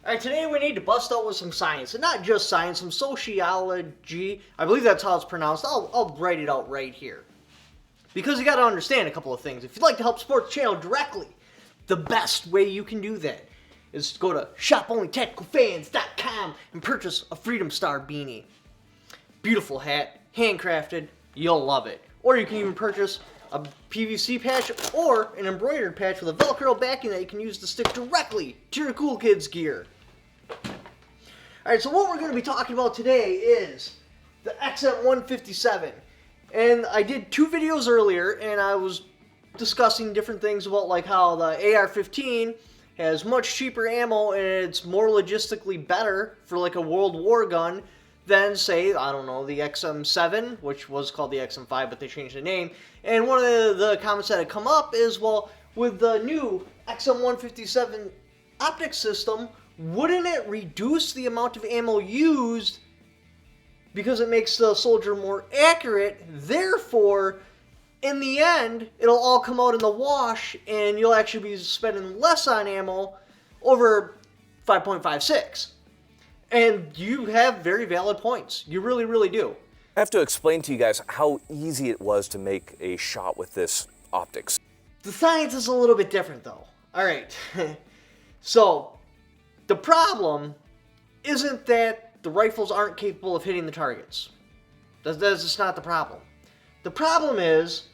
Alright, today we need to bust out with some science, and not just science, some sociology. I believe that's how it's pronounced. I'll write it out right here. Because you gotta understand a couple of things. If you'd like to help support the channel directly, the best way you can do that is to go to shoponlytacticalfans.com and purchase a Freedom Star beanie. Beautiful hat, handcrafted, you'll love it. Or you can even purchase a PVC patch or an embroidered patch with a Velcro backing that you can use to stick directly to your cool kids gear. Alright, so what we're going to be talking about today is the XM-157. And I did 2 videos earlier, and I was discussing different things about like how the AR-15 has much cheaper ammo and it's more logistically better for like a World War gun than, say, I don't know, the XM-7, which was called the XM-5, but they changed the name. And one of the comments that had come up is, well, with the new XM-157 optics system, wouldn't it reduce the amount of ammo used because it makes the soldier more accurate? Therefore, in the end, it'll all come out in the wash and you'll actually be spending less on ammo over 5.56. And you have very valid points. You really, really do. I have to explain to you guys how easy it was to make a shot with this optics. The science is a little bit different though. Alright, so the problem isn't that the rifles aren't capable of hitting the targets. That's just not the problem. The problem is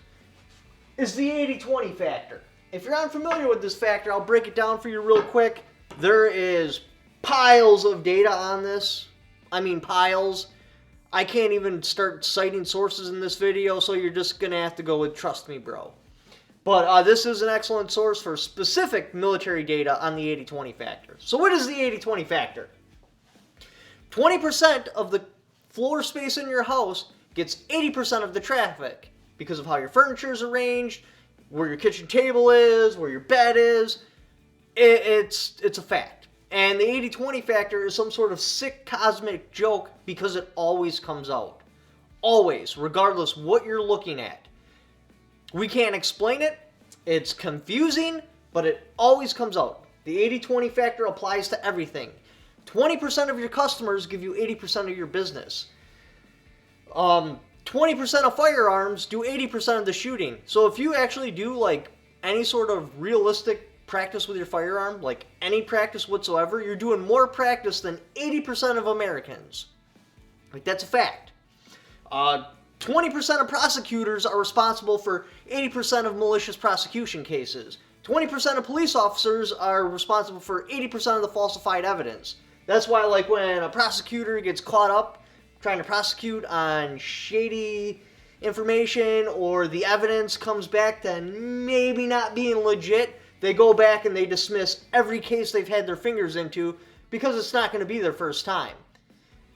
the 80-20 factor. If you're unfamiliar with this factor, I'll break it down for you real quick. There is piles of data on this. I mean piles. I can't even start citing sources in this video, so you're just going to have to go with trust me, bro. But this is an excellent source for specific military data on the 80-20 factor. So what is the 80-20 factor? 20% of the floor space in your house gets 80% of the traffic because of how your furniture is arranged, where your kitchen table is, where your bed is. It's a fact. And the 80-20 factor is some sort of sick cosmic joke because it always comes out. Always, regardless what you're looking at. We can't explain it. It's confusing, but it always comes out. The 80-20 factor applies to everything. 20% of your customers give you 80% of your business. 20% of firearms do 80% of the shooting. So if you actually do like any sort of realistic practice with your firearm, like any practice whatsoever, you're doing more practice than 80% of Americans. Like, that's a fact. 20% of prosecutors are responsible for 80% of malicious prosecution cases. 20% of police officers are responsible for 80% of the falsified evidence. That's why, like, when a prosecutor gets caught up trying to prosecute on shady information or the evidence comes back to maybe not being legit, they go back and they dismiss every case they've had their fingers into because it's not going to be their first time.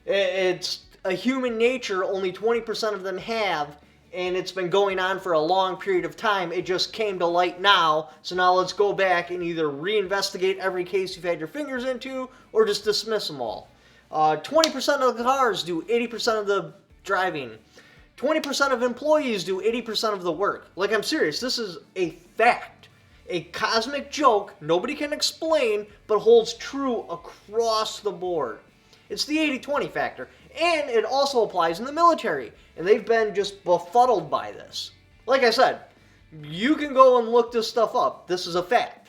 It's a human nature only 20% of them have, and it's been going on for a long period of time. It just came to light now, so now let's go back and either reinvestigate every case you've had your fingers into or just dismiss them all. 20% of the cars do 80% of the driving. 20% of employees do 80% of the work. Like, I'm serious, this is a fact. A cosmic joke nobody can explain, but holds true across the board. It's the 80-20 factor. And it also applies in the military. And they've been just befuddled by this. Like I said, you can go and look this stuff up. This is a fact.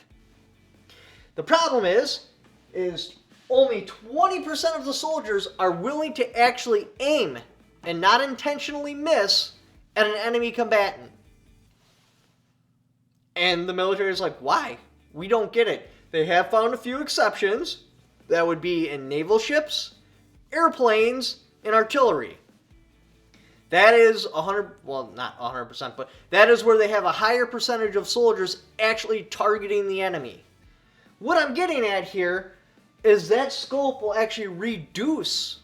The problem is only 20% of the soldiers are willing to actually aim and not intentionally miss at an enemy combatant. And the military is like, why? We don't get it. They have found a few exceptions. That would be in naval ships, airplanes, and artillery. That is 100, well, not 100%, but that is where they have a higher percentage of soldiers actually targeting the enemy. What I'm getting at here is that scope will actually reduce,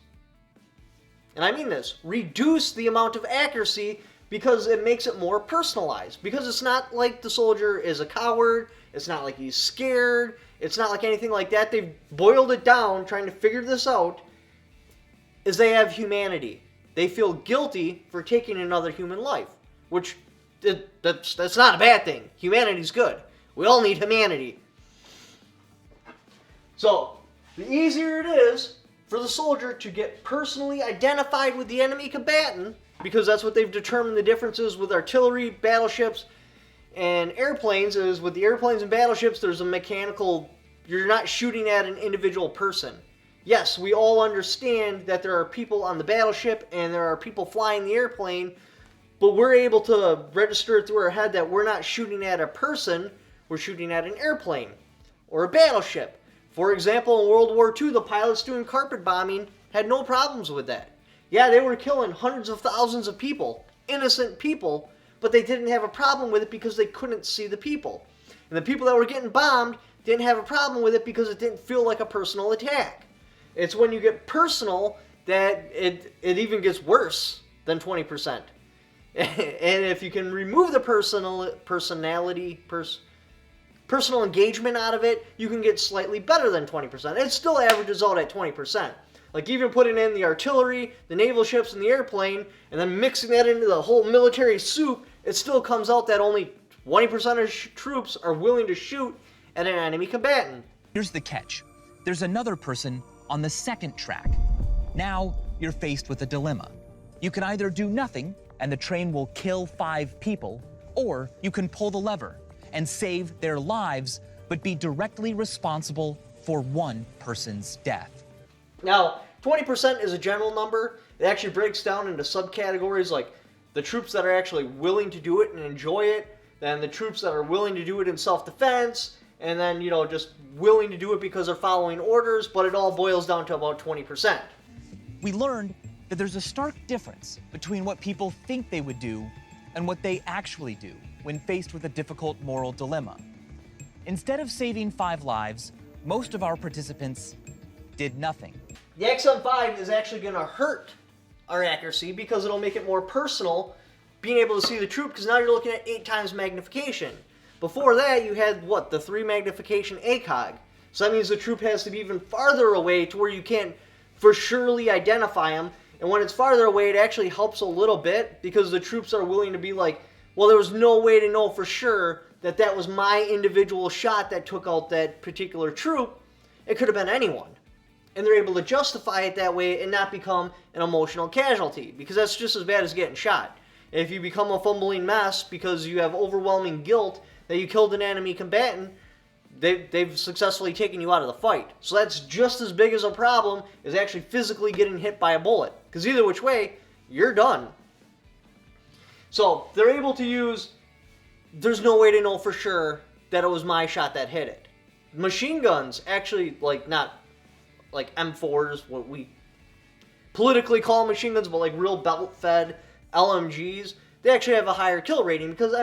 and I mean this, reduce the amount of accuracy because it makes it more personalized. Because it's not like the soldier is a coward, it's not like he's scared, it's not like anything like that. They've boiled it down trying to figure this out, is they have humanity. They feel guilty for taking another human life, which that's not a bad thing. Humanity's good. We all need humanity. So, the easier it is for the soldier to get personally identified with the enemy combatant, because that's what they've determined the differences with artillery, battleships, and airplanes. Is with the airplanes and battleships, there's a mechanical, you're not shooting at an individual person. Yes, we all understand that there are people on the battleship and there are people flying the airplane, but we're able to register it through our head that we're not shooting at a person, we're shooting at an airplane or a battleship. For example, in World War II, the pilots doing carpet bombing had no problems with that. Yeah, they were killing hundreds of thousands of people, innocent people, but they didn't have a problem with it because they couldn't see the people. And the people that were getting bombed didn't have a problem with it because it didn't feel like a personal attack. It's when you get personal that it even gets worse than 20%. And if you can remove the personal engagement out of it, you can get slightly better than 20%. It still averages out at 20%. Like even putting in the artillery, the naval ships, and the airplane, and then mixing that into the whole military soup, it still comes out that only 20% of troops are willing to shoot at an enemy combatant. Here's the catch. There's another person on the second track. Now you're faced with a dilemma. You can either do nothing and the train will kill 5 people, or you can pull the lever and save their lives, but be directly responsible for one person's death. Now, 20% is a general number. It actually breaks down into subcategories like the troops that are actually willing to do it and enjoy it, then the troops that are willing to do it in self-defense, and then, just willing to do it because they're following orders, but it all boils down to about 20%. We learned that there's a stark difference between what people think they would do and what they actually do when faced with a difficult moral dilemma. Instead of saving 5 lives, most of our participants did nothing. The XM-5 is actually going to hurt our accuracy because it'll make it more personal, being able to see the troop, because now you're looking at 8 times magnification. Before that, you had, the 3 magnification ACOG. So that means the troop has to be even farther away to where you can't for surely identify them. And when it's farther away, it actually helps a little bit because the troops are willing to be like, well, there was no way to know for sure that that was my individual shot that took out that particular troop. It could have been anyone. And they're able to justify it that way and not become an emotional casualty, because that's just as bad as getting shot. If you become a fumbling mess because you have overwhelming guilt that you killed an enemy combatant, they've successfully taken you out of the fight. So that's just as big as a problem as actually physically getting hit by a bullet, because either which way, you're done. So they're able to use, there's no way to know for sure that it was my shot that hit it. Machine guns, actually, not like M4s, what we politically call machine guns, but like real belt-fed LMGs, they actually have a higher kill rating because,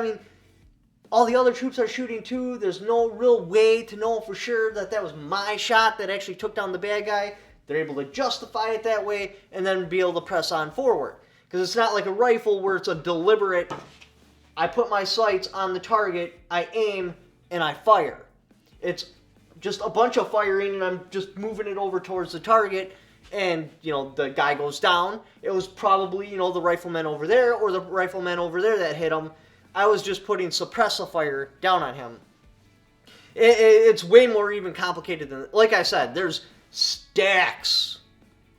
all the other troops are shooting too. There's no real way to know for sure that that was my shot that actually took down the bad guy. They're able to justify it that way and then be able to press on forward. Because it's not like a rifle where it's a deliberate, I put my sights on the target, I aim, and I fire. It's just a bunch of firing and I'm just moving it over towards the target and, the guy goes down. It was probably, the rifleman over there or the rifleman over there that hit him. I was just putting suppressive fire down on him. It's way more even complicated than, like I said, there's stacks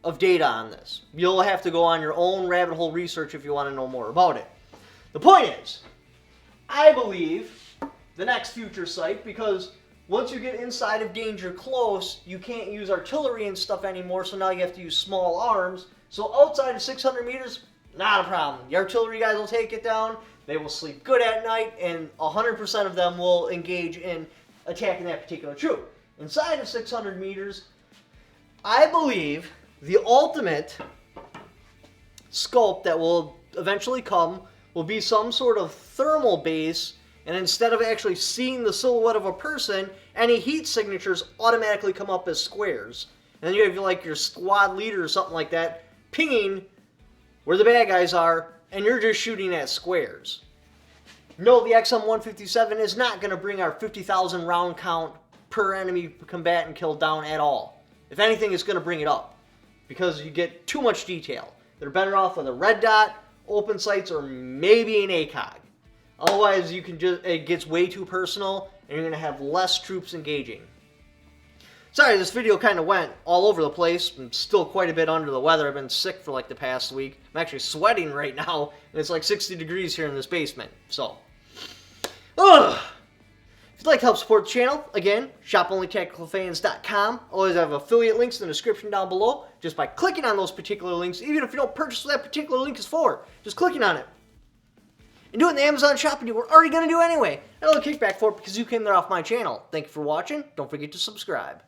of data on this. You'll have to go on your own rabbit hole research if you want to know more about it. The point is, I believe the next future sight, because once you get inside of danger close, you can't use artillery and stuff anymore, so now you have to use small arms. So outside of 600 meters, not a problem. The artillery guys will take it down. They will sleep good at night, and 100% of them will engage in attacking that particular troop. Inside of 600 meters, I believe the ultimate scope that will eventually come will be some sort of thermal base, and instead of actually seeing the silhouette of a person, any heat signatures automatically come up as squares. And then you have your squad leader or something like that pinging where the bad guys are, and you're just shooting at squares. No, the XM-157 is not going to bring our 50,000 round count per enemy combatant killed down at all. If anything, it's going to bring it up because you get too much detail. They're better off with a red dot, open sights, or maybe an ACOG. Otherwise, it gets way too personal and you're going to have less troops engaging. Sorry, this video kind of went all over the place. I'm still quite a bit under the weather. I've been sick for like the past week. I'm actually sweating right now, and it's like 60 degrees here in this basement. So, ugh. If you'd like to help support the channel, again, shoponlytacticalfans.com. Always have affiliate links in the description down below. Just by clicking on those particular links, even if you don't purchase what that particular link is for, just clicking on it. And do it in the Amazon shopping you were already going to do anyway. And a little kickback for it because you came there off my channel. Thank you for watching. Don't forget to subscribe.